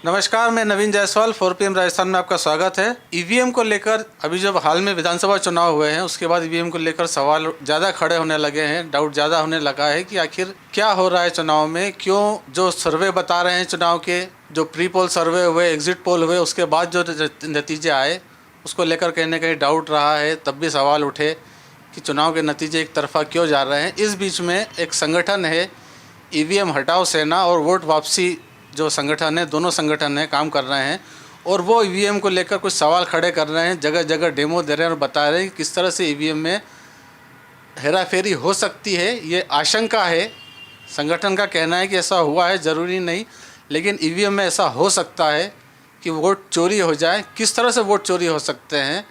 नमस्कार, मैं नवीन जायसवाल 4PM राजस्थान में आपका स्वागत है। ईवीएम को लेकर अभी जब हाल में विधानसभा चुनाव हुए हैं उसके बाद ईवीएम को लेकर सवाल ज़्यादा खड़े होने लगे हैं, डाउट ज़्यादा होने लगा है कि आखिर क्या हो रहा है चुनाव में, क्यों जो सर्वे बता रहे हैं चुनाव के, जो प्री पोल सर्वे हुए, एग्जिट पोल हुए, उसके बाद जो नतीजे आए उसको लेकर कहीं ना कहीं डाउट रहा है। तब भी सवाल उठे कि चुनाव के नतीजे एक तरफा क्यों जा रहे हैं। इस बीच में एक संगठन है ईवीएम हटाओ सेना और वोट वापसी जो संगठन है, दोनों संगठन हैं, काम कर रहे हैं और वो ईवीएम को लेकर कुछ सवाल खड़े कर रहे हैं, जगह जगह डेमो दे रहे हैं और बता रहे हैं कि किस तरह से ईवीएम में हेराफेरी हो सकती है। ये आशंका है, संगठन का कहना है कि ऐसा हुआ है, ज़रूरी नहीं, लेकिन ईवीएम में ऐसा हो सकता है कि वोट चोरी हो जाए। किस तरह से वोट चोरी हो सकते हैं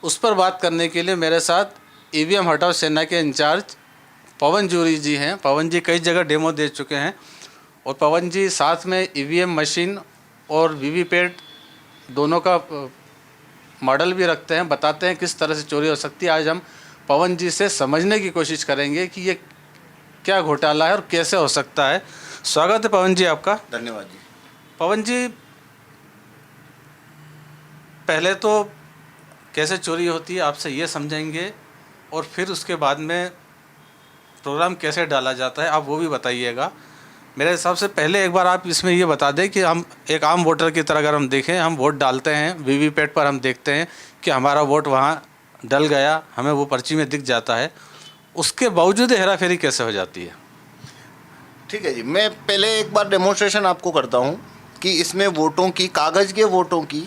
उस पर बात करने के लिए मेरे साथ ईवीएम हटाओ सेना के इंचार्ज पवन जूरी जी हैं। पवन जी कई जगह डेमो दे चुके हैं और पवन जी साथ में ईवीएम मशीन और वीवीपैट दोनों का मॉडल भी रखते हैं, बताते हैं किस तरह से चोरी हो सकती है। आज हम पवन जी से समझने की कोशिश करेंगे कि ये क्या घोटाला है और कैसे हो सकता है। स्वागत है पवन जी आपका। धन्यवाद जी। पवन जी, पहले तो कैसे चोरी होती है आपसे ये समझेंगे और फिर उसके बाद में प्रोग्राम कैसे डाला जाता है आप वो भी बताइएगा। मेरे हिसाब से पहले एक बार आप इसमें ये बता दें कि हम एक आम वोटर की तरह अगर हम देखें, हम वोट डालते हैं, वीवीपैट पर हम देखते हैं कि हमारा वोट वहाँ डल गया, हमें वो पर्ची में दिख जाता है, उसके बावजूद हेराफेरी कैसे हो जाती है? ठीक है जी, मैं पहले एक बार डेमोन्स्ट्रेशन आपको करता हूँ कि इसमें वोटों की, कागज़ के वोटों की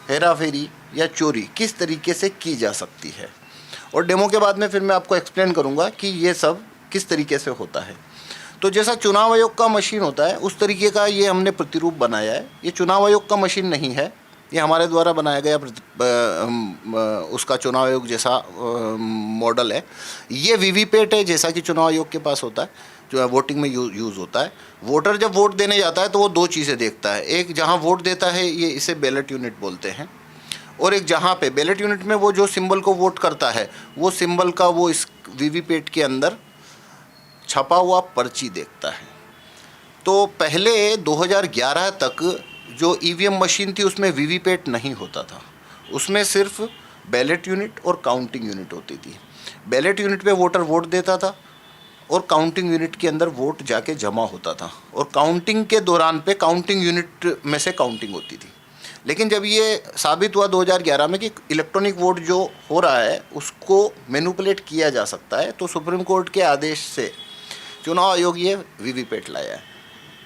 हेराफेरी या चोरी किस तरीके से की जा सकती है, और डेमो के बाद में फिर मैं आपको एक्सप्लेन करूँगा कि ये सब किस तरीके से होता है। तो जैसा चुनाव आयोग का मशीन होता है उस तरीके का ये हमने प्रतिरूप बनाया है। ये चुनाव आयोग का मशीन नहीं है, ये हमारे द्वारा बनाया गया उसका चुनाव आयोग जैसा मॉडल है। ये वीवीपैट है जैसा कि चुनाव आयोग के पास होता है, जो वोटिंग में यूज़ होता है। वोटर जब वोट देने जाता है तो वो दो चीज़ें देखता है, एक जहाँ वोट देता है, ये इसे बैलेट यूनिट बोलते हैं, और एक जहाँ पे बैलेट यूनिट में वो जो सिंबल को वोट करता है वो सिंबल का वो इस वीवीपैट के अंदर छपा हुआ पर्ची देखता है। तो पहले 2011 तक जो ईवीएम मशीन थी उसमें वीवीपैट नहीं होता था, उसमें सिर्फ बैलेट यूनिट और काउंटिंग यूनिट होती थी। बैलेट यूनिट पे वोटर वोट देता था और काउंटिंग यूनिट के अंदर वोट जाके जमा होता था, और काउंटिंग के दौरान पे काउंटिंग यूनिट में से काउंटिंग होती थी। लेकिन जब ये साबित हुआ 2011 में कि इलेक्ट्रॉनिक वोट जो हो रहा है उसको मैनिपुलेट किया जा सकता है, तो सुप्रीम कोर्ट के आदेश से चुनाव आयोग ये वीवीपैट लाया है।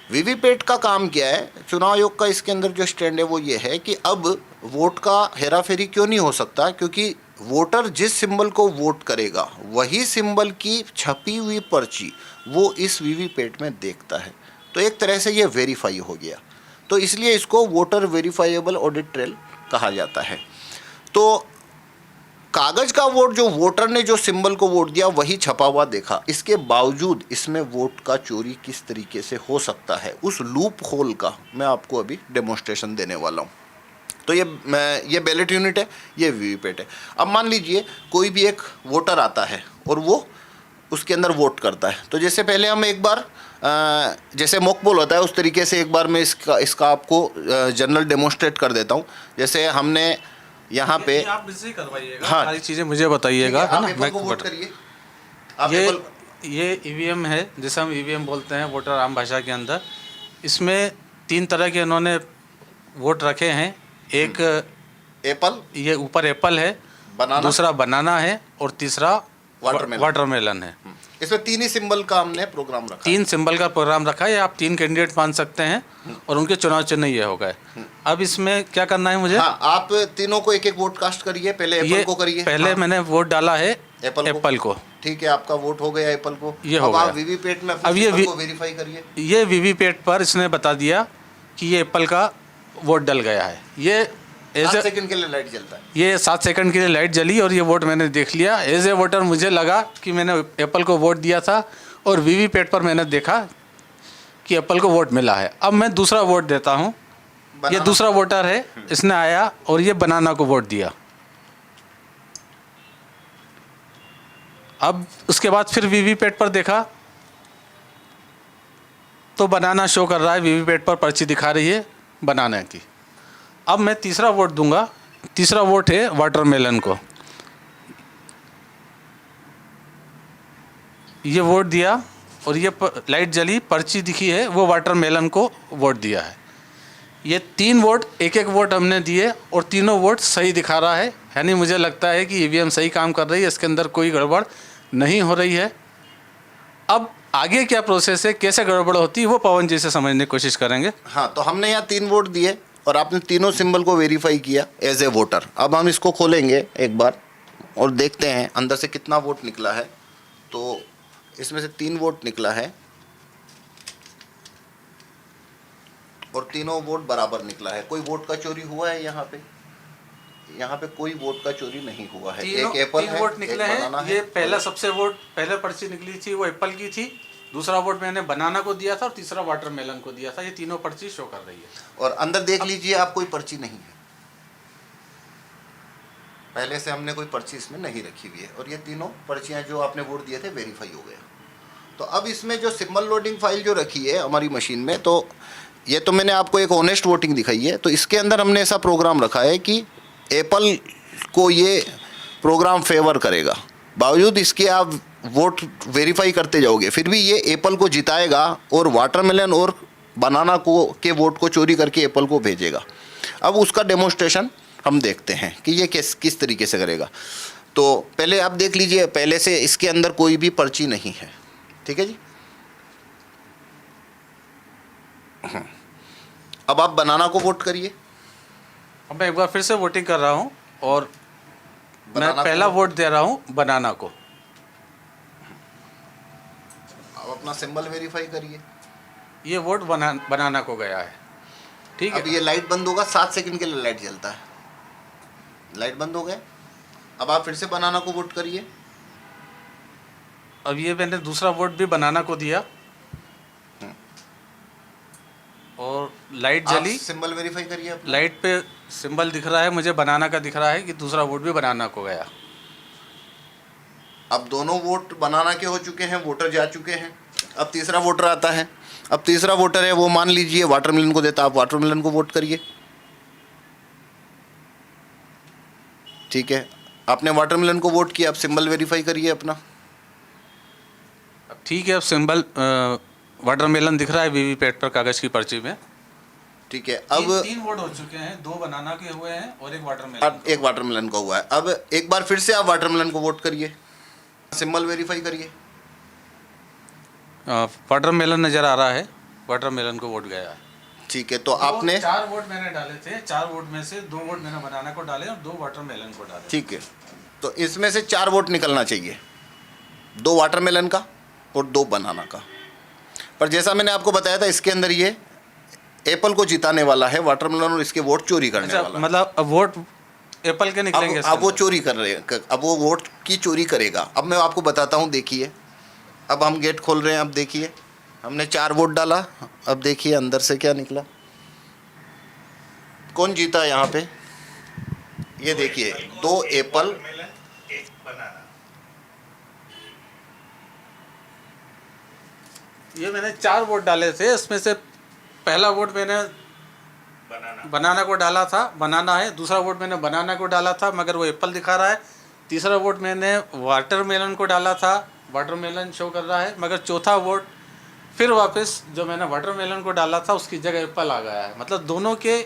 वीवीपैट का काम क्या है, चुनाव आयोग का इसके अंदर जो स्टैंड है वो ये है कि अब वोट का हेराफेरी क्यों नहीं हो सकता, क्योंकि वोटर जिस सिंबल को वोट करेगा वही सिंबल की छपी हुई पर्ची वो इस वीवीपैट में देखता है। तो एक तरह से ये वेरीफाई हो गया, तो इसलिए इसको वोटर वेरीफाइएबल ऑडिट ट्रेल कहा जाता है। तो कागज़ का वोट, जो वोटर ने जो सिंबल को वोट दिया वही छपा हुआ देखा, इसके बावजूद इसमें वोट का चोरी किस तरीके से हो सकता है उस लूप होल का मैं आपको अभी डेमोन्स्ट्रेशन देने वाला हूँ। तो ये बैलेट यूनिट है, ये वीवीपैट है। अब मान लीजिए कोई भी एक वोटर आता है और वो उसके अंदर वोट करता है, तो जैसे पहले हम एक बार जैसे मॉक पोल होता है उस तरीके से एक बार मैं इसका आपको जनरल डेमोन्स्ट्रेट कर देता हूँ। जैसे हमने यहाँ पे आप मुझसे करवाइएगा, हाँ, सारी चीज़ें मुझे बताइएगा, है ना। मैं वोट करिए। ये ईवीएम है जिसे हम ईवीएम बोलते हैं वोटर आम भाषा के अंदर। इसमें 3 तरह के इन्होंने वोट रखे हैं। एक एप्पल, ये ऊपर एप्पल है, दूसरा बनाना है और तीसरा वाटरमेलन है। इसमें 3 ही सिंबल का हमने प्रोग्राम रखा, 3 सिंबल का प्रोग्राम रखा है। आप 3 कैंडिडेट मान सकते हैं और उनके चुनाव चिन्ह ये हो गए। अब इसमें क्या करना है मुझे? हाँ, आप तीनों को एक एक वोट कास्ट करिए। पहले एप्पल को करिए। पहले मैंने वोट डाला है एप्पल को। ठीक है, आपका वोट हो गया एप्पल को। ये हो गया। आप वीवीपैट में अब ये वेरीफाई करिए। ये वीवीपैट पर इसने बता दिया कि ये एप्पल का वोट डल गया है। ये 7 सेकंड के लिए लाइट जलता है। ये 7 सेकंड के लिए लाइट जली और ये वोट मैंने देख लिया। एज ए वोटर मुझे लगा कि मैंने एप्पल को वोट दिया था और वीवीपैट पर मैंने देखा कि एप्पल को वोट मिला है। अब मैं दूसरा वोट देता हूँ। ये दूसरा वोटर है, इसने आया और ये बनाना को वोट दिया। अब उसके बाद फिर वीवीपैट पर देखा तो बनाना शो कर रहा है, वीवीपैट पर पर्ची दिखा रही है बनाना की। अब मैं तीसरा वोट दूंगा। तीसरा वोट है वाटरमेलन को। ये वोट दिया और ये लाइट जली, पर्ची दिखी है, वो वाटरमेलन को वोट दिया है। ये 3 वोट, एक एक वोट हमने दिए और तीनों वोट सही दिखा रहा है। यानी मुझे लगता है कि ईवीएम सही काम कर रही है, इसके अंदर कोई गड़बड़ नहीं हो रही है। अब आगे क्या प्रोसेस है, कैसे गड़बड़ होती है, वो पवन जी से समझने की कोशिश करेंगे। हाँ, तो हमने यहाँ 3 वोट दिए और आपने तीनों सिंबल को वेरीफाई किया एज ए वोटर। अब हम इसको खोलेंगे एक बार और देखते हैं अंदर से कितना वोट निकला है। तो इसमें से 3 वोट निकला है और तीनों वोट बराबर निकला है। कोई वोट का चोरी हुआ है यहाँ पे? यहाँ पे कोई वोट का चोरी नहीं हुआ है। एक एप्पल है, वोट निकले हैं। ये पहला सबसे वोट, पहले पर्ची निकली थी वो एप्पल की थी, दूसरा वोट मैंने बनाना को दिया था और तीसरा वाटरमेलन को दिया था। ये तीनों पर्ची शो कर रही है। और अंदर देख लीजिए, आप कोई पर्ची नहीं है, पहले से हमने कोई पर्ची इसमें नहीं रखी हुई है और ये तीनों पर्चियां जो आपने वोट दिए थे वेरीफाई हो गया। तो अब इसमें जो सिंबल लोडिंग फाइल जो रखी है हमारी मशीन में, तो ये तो मैंने आपको एक ऑनेस्ट वोटिंग दिखाई है। तो इसके अंदर हमने ऐसा प्रोग्राम रखा है कि एप्पल को ये प्रोग्राम फेवर करेगा, बावजूद इसके आप वोट वेरीफाई करते जाओगे फिर भी ये एप्पल को जिताएगा और वाटरमेलन और बनाना को के वोट को चोरी करके एप्पल को भेजेगा। अब उसका डेमोन्स्ट्रेशन हम देखते हैं कि ये किस तरीके से करेगा। तो पहले आप देख लीजिए, पहले से इसके अंदर कोई भी पर्ची नहीं है, ठीक है जी। अब आप बनाना को वोट करिए। अब मैं एक बार फिर से वोटिंग कर रहा हूँ और मैं पहला वोट दे रहा हूँ बनाना को। अब अपना सिंबल वेरीफाई करिए। ये वोट बनाना को गया है, ठीक है। अब ये लाइट बंद होगा, 7 सेकंड के लिए लाइट जलता है। लाइट बंद हो गए। अब आप फिर से बनाना को वोट करिए। अब ये मैंने दूसरा वोट भी बनाना को दिया और लाइट जली। सिंबल वेरीफाई करिए अपना। लाइट पे सिंबल दिख रहा है, मुझे बनाना का दिख रहा है कि दूसरा वोट भी बनाना को गया। अब दोनों वोट बनाना के हो चुके हैं, वोटर जा चुके हैं। अब तीसरा वोटर आता है। अब तीसरा वोटर है वो मान लीजिए वाटरमेलन को देता, आप वाटरमेलन को वोट करिए, ठीक है। आपने वाटरमेलन को वोट किया, अब सिंबल वेरीफाई करिए अपना। ठीक है, अब सिंबल वाटरमेलन दिख रहा है वीवीपैट पर, कागज की पर्ची में, ठीक है। अब 3 वोट हो चुके हैं, 2 बनाना के हुए हैं और एक वाटरमेलन का हुआ है। अब एक बार फिर से आप वाटरमेलन को वोट करिए, सिंबल वेरीफाई करिए। वाटरमेलन नज़र आ रहा है, वाटरमेलन को वोट गया है, ठीक है। तो आपने 4 वोट मैंने डाले थे, 4 वोट में से 2 वोट मैंने बनाना को डाले और 2 वाटरमेलन को डाले, ठीक है। तो इसमें से 4 वोट निकलना चाहिए, 2 वाटरमेलन का और 2 बनाना का। पर जैसा मैंने आपको बताया था इसके अंदर ये एप्पल को जिताने वाला है, वाटरमेलन और इसके वोट चोरी करने वाला। मतलब अब वोट एप्पल के निकलेंगे। अब वो चोरी कर रहे हैं, अब वो वोट की चोरी करेगा। अब मैं आपको बताता हूँ, देखिए अब हम गेट खोल रहे हैं। अब देखिए हमने 4 वोट डाला, अब देखिए अंदर से क्या निकला, कौन जीता यहाँ पे, ये देखिए 2 एप्पल, ये मैंने 4 वोट डाले थे, इसमें से पहला वोट मैंने बनाना को डाला था, बनाना है। दूसरा वोट मैंने बनाना को डाला था मगर वो एप्पल दिखा रहा है। तीसरा वोट मैंने वाटरमेलन को डाला था, वाटरमेलन शो कर रहा है। मगर चौथा वोट फिर वापस जो मैंने वाटरमेलन को डाला था उसकी जगह एप्पल आ गया है। मतलब दोनों के,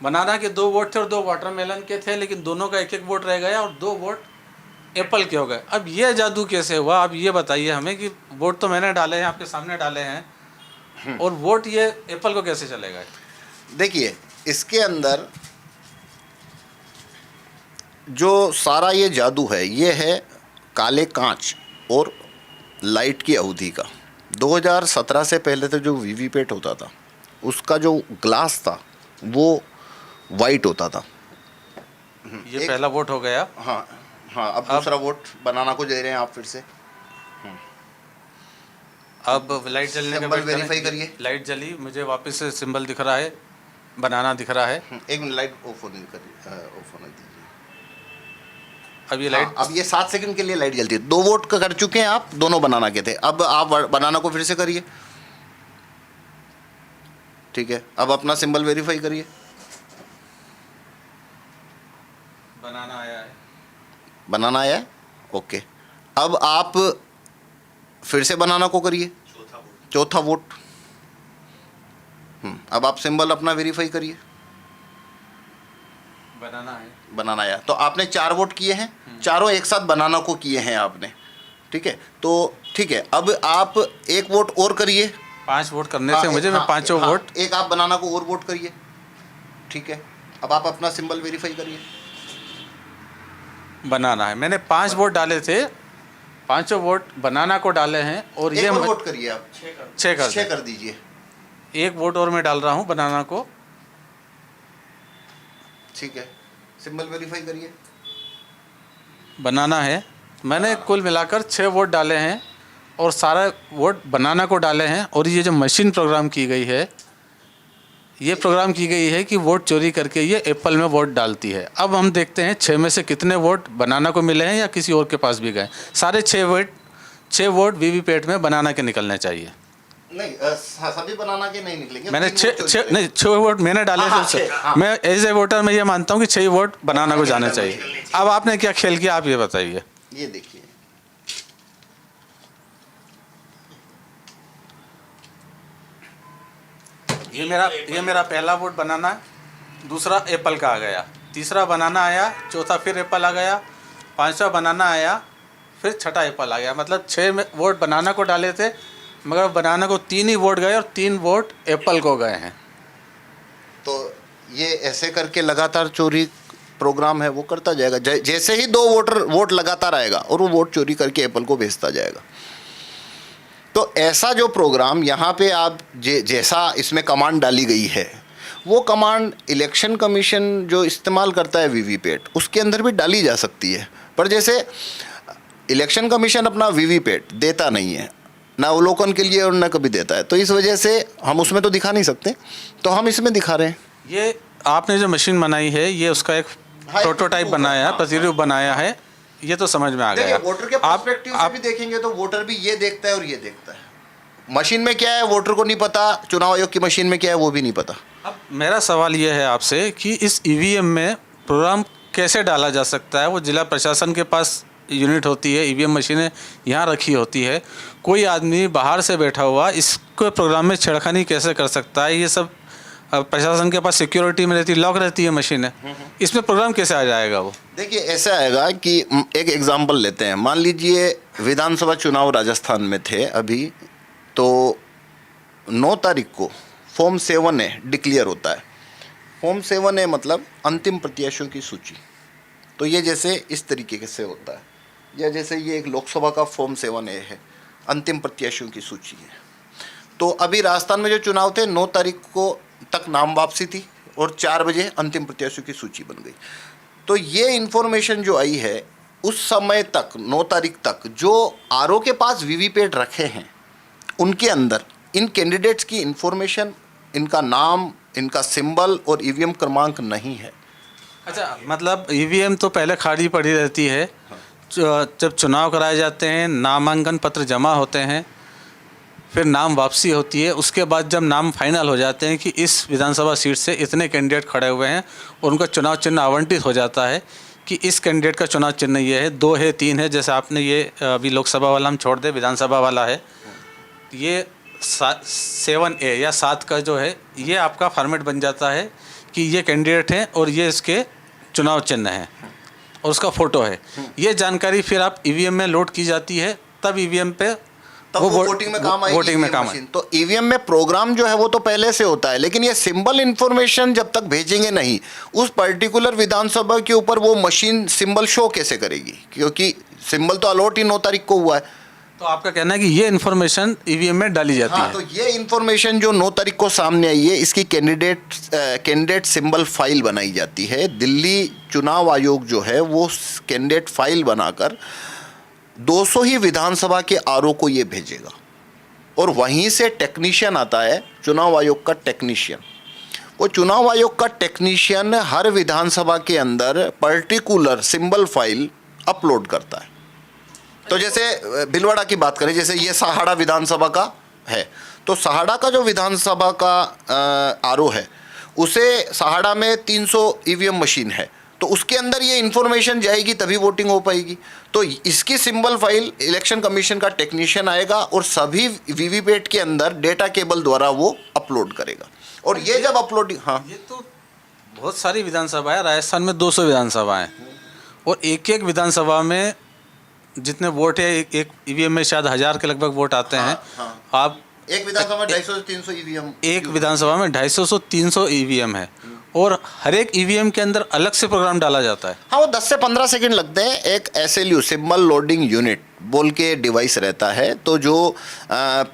बनाना के 2 वोट थे और 2 वाटरमेलन के थे, लेकिन दोनों का एक एक वोट रह गया और 2 वोट एप्पल के हो गए। अब ये जादू कैसे हुआ, आप ये बताइए हमें कि वोट तो मैंने डाले हैं, आपके सामने डाले हैं, और वोट ये एप्पल को कैसे चलेगा। देखिए इसके अंदर जो सारा ये जादू है, ये है काले कांच और लाइट की अवधि का। 2017 से पहले तो जो वीवीपैट होता था उसका जो ग्लास था वो वाइट होता था। ये पहला वोट हो गया। हाँ हाँ, अब दूसरा वोट बनाना को दे रहे हैं आप फिर से। अब लाइट जलने का वेरीफाई करिए। लाइट जली, मुझे वापस से सिंबल दिख रहा है, बनाना दिख रहा है। एक मिनट, लाइट ऑफ होने दीजिए। अब ये लाइट, अब ये 7 सेकंड के लिए लाइट जलती है। 2 वोट कर चुके हैं आप, दोनों बनाना के थे। अब आप बनाना को फिर से करिए। ठीक है, अब अपना सिंबल वेरीफाई करिए। बनाना आया है। बनाना आया है, ओके। अब आप फिर से बनाना को करिए, चौथा वोट। अब आप सिंबल अपना वेरीफाई करिए। बनाना है। बनाना आया, तो आपने 4 वोट किए हैं, चारों एक साथ बनाना को किए हैं आपने, ठीक है। तो ठीक है, अब आप एक वोट और करिए। 5 वोट करने से मुझे मैं पांचों वोट। एक आप बनाना को और वोट करिए, ठीक है। अब आप अपना सिंबल वेरीफाई करिए। बनाना है, मैंने 5 वोट डाले थे, पांचों वोट बनाना को डाले हैं और एक ये और वोट करिए आप, 6 कर दीजिए। एक वोट और मैं डाल रहा हूँ बनाना को। ठीक है, सिंबल वेरीफाई करिए। बनाना है, मैंने कुल मिलाकर 6 वोट डाले हैं और सारा वोट बनाना को डाले हैं। और ये जो मशीन प्रोग्राम की गई है, ये प्रोग्राम की गई है कि वोट चोरी करके ये एप्पल में वोट डालती है। अब हम देखते हैं 6 में से कितने वोट बनाना को मिले हैं या किसी और के पास भी गए। सारे 6 वोट वीवीपैट में बनाना के निकलने चाहिए। नहीं, सभी बनाना के नहीं निकलेंगे। मैंने 6 वोट मैंने डाले थे। मैं एज ए वोटर मैं ये मानता हूँ कि 6 वोट बनाना को जाने चाहिए। अब आपने क्या खेल किया, आप ये बताइए। ये देखिए, ये मेरा पहला वोट बनाना है, दूसरा एप्पल का आ गया, तीसरा बनाना आया, चौथा फिर एप्पल आ गया, पांचवा बनाना आया, फिर छठा एप्पल आ गया। मतलब 6 वोट बनाना को डाले थे, मगर बनाना को 3 ही वोट गए और 3 वोट एप्पल को गए हैं। तो ये ऐसे करके लगातार चोरी प्रोग्राम है वो करता जाएगा। जैसे ही 2 वोट लगातार आएगा और वो वोट चोरी करके एप्पल को भेजता जाएगा। तो ऐसा जो प्रोग्राम यहाँ पे आप जैसा इसमें कमांड डाली गई है, वो कमांड इलेक्शन कमीशन जो इस्तेमाल करता है वीवीपैट, उसके अंदर भी डाली जा सकती है। पर जैसे इलेक्शन कमीशन अपना वीवीपैट देता नहीं है, ना अवलोकन के लिए और ना कभी देता है, तो इस वजह से हम उसमें तो दिखा नहीं सकते, तो हम इसमें दिखा रहे हैं। ये आपने जो मशीन बनाई है, ये उसका एक प्रोटोटाइप बनाया है, प्रतिरूप बनाया है, ये तो समझ में आ गया। वोटर के पर्सपेक्टिव से भी देखेंगे तो वोटर भी ये देखता है और ये देखता है। मशीन में क्या है वोटर को नहीं पता, चुनाव आयोग की मशीन में क्या है वो भी नहीं पता। अब मेरा सवाल ये है आपसे कि इस ईवीएम में प्रोग्राम कैसे डाला जा सकता है? वो जिला प्रशासन के पास यूनिट होती है, ईवीएम मशीनें यहाँ रखी होती है, कोई आदमी बाहर से बैठा हुआ इसको प्रोग्राम में छेड़खानी कैसे कर सकता है? ये सब प्रशासन के पास सिक्योरिटी में रहती, लॉक रहती है मशीनें, इसमें प्रोग्राम कैसे आ जाएगा? वो देखिए ऐसा आएगा कि एक एग्जांपल लेते हैं, मान लीजिए विधानसभा चुनाव राजस्थान में थे अभी, तो 9 तारीख को फॉर्म 7A डिक्लेयर होता है। फॉर्म 7A मतलब अंतिम प्रत्याशियों की सूची। तो ये जैसे इस तरीके से होता है, या जैसे ये एक लोकसभा का फॉर्म 7A है, अंतिम प्रत्याशियों की सूची है। तो अभी राजस्थान में जो चुनाव थे 9 तारीख को तक नाम वापसी थी और 4 बजे अंतिम प्रत्याशियों की सूची बन गई। तो ये इन्फॉर्मेशन जो आई है उस समय तक 9 तारीख तक जो आरओ के पास वीवीपैट रखे हैं उनके अंदर इन कैंडिडेट्स की इन्फॉर्मेशन, इनका नाम, इनका सिंबल और ईवीएम क्रमांक नहीं है। अच्छा, मतलब ईवीएम तो पहले खाली पड़ी रहती है, जब चुनाव कराए जाते हैं, नामांकन पत्र जमा होते हैं, फिर नाम वापसी होती है, उसके बाद जब नाम फाइनल हो जाते हैं कि इस विधानसभा सीट से इतने कैंडिडेट खड़े हुए हैं और उनका चुनाव चिन्ह आवंटित हो जाता है कि इस कैंडिडेट का चुनाव चिन्ह ये है, 2 है, 3 है, जैसे आपने ये अभी लोकसभा वाला हम छोड़ दे, विधानसभा वाला है, ये 7A या 7 का जो है ये आपका फॉर्मेट बन जाता है कि ये कैंडिडेट हैं और ये इसके चुनाव चिन्ह हैं और उसका फ़ोटो है। ये जानकारी फिर आप ईवीएम में लोड की जाती है, तब ईवीएम पे वो वोटिंग में काम आएगी। वोटिंग में काम आएगी। तो ईवीएम में प्रोग्राम जो है वो तो पहले से होता है, लेकिन ये सिंबल इन्फॉर्मेशन जब तक भेजेंगे नहीं, उस पर्टिकुलर विधानसभा के ऊपर वो मशीन सिंबल शो कैसे करेगी? क्योंकि सिंबल तो अलॉट ही 9 तारीख को हुआ है। तो आपका कहना है कि ये इन्फॉर्मेशन ईवीएम में डाली जाती है? तो ये इन्फॉर्मेशन जो 9 तारीख को सामने आई है, इसकी कैंडिडेट सिंबल फाइल बनाई जाती है। दिल्ली चुनाव आयोग जो है वो कैंडिडेट फाइल बनाकर 200 ही विधानसभा के आरओ को ये भेजेगा और वहीं से टेक्नीशियन आता है, चुनाव आयोग का टेक्नीशियन। वो चुनाव आयोग का टेक्नीशियन हर विधानसभा के अंदर पर्टिकुलर सिंबल फाइल अपलोड करता है। तो जैसे भिलवाड़ा की बात करें, जैसे ये सहाड़ा विधानसभा का है, तो सहाड़ा का जो विधानसभा का आरओ है, उसे सहाड़ा में 300 ईवीएम मशीन है, तो उसके अंदर ये इन्फॉर्मेशन जाएगी तभी वोटिंग हो पाएगी। तो इसकी सिंबल फाइल इलेक्शन कमीशन का टेक्नीशियन आएगा और सभी वीवीपैट के अंदर डेटा केबल द्वारा वो अपलोड करेगा। और ये जब अपलोडिंग, हाँ, ये तो बहुत सारी विधानसभा है, राजस्थान में 200 विधानसभा हैं और एक एक विधानसभा में जितने वोट है, एक ईवीएम में शायद 1000 के लगभग वोट आते हैं। आप एक विधानसभा में 250 से 300 ईवीएम, एक विधानसभा में 250 से 300 ईवीएम है और हर एक ईवीएम के अंदर अलग से प्रोग्राम डाला जाता है। हाँ, वो 10 से 15 सेकंड लगते हैं। एक SLU सिंबल लोडिंग यूनिट बोल के डिवाइस रहता है, तो जो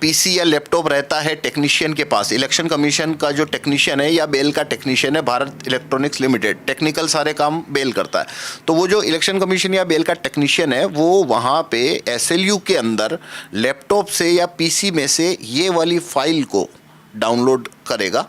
PC या लैपटॉप रहता है टेक्नीशियन के पास, इलेक्शन कमीशन का जो टेक्नीशियन है या बेल का टेक्नीशियन है, भारत इलेक्ट्रॉनिक्स लिमिटेड, टेक्निकल सारे काम बेल करता है, तो वो जो इलेक्शन कमीशन या बेल का टेक्नीशियन है वो वहाँ पे SLU के अंदर लैपटॉप से या PC में से ये वाली फाइल को डाउनलोड करेगा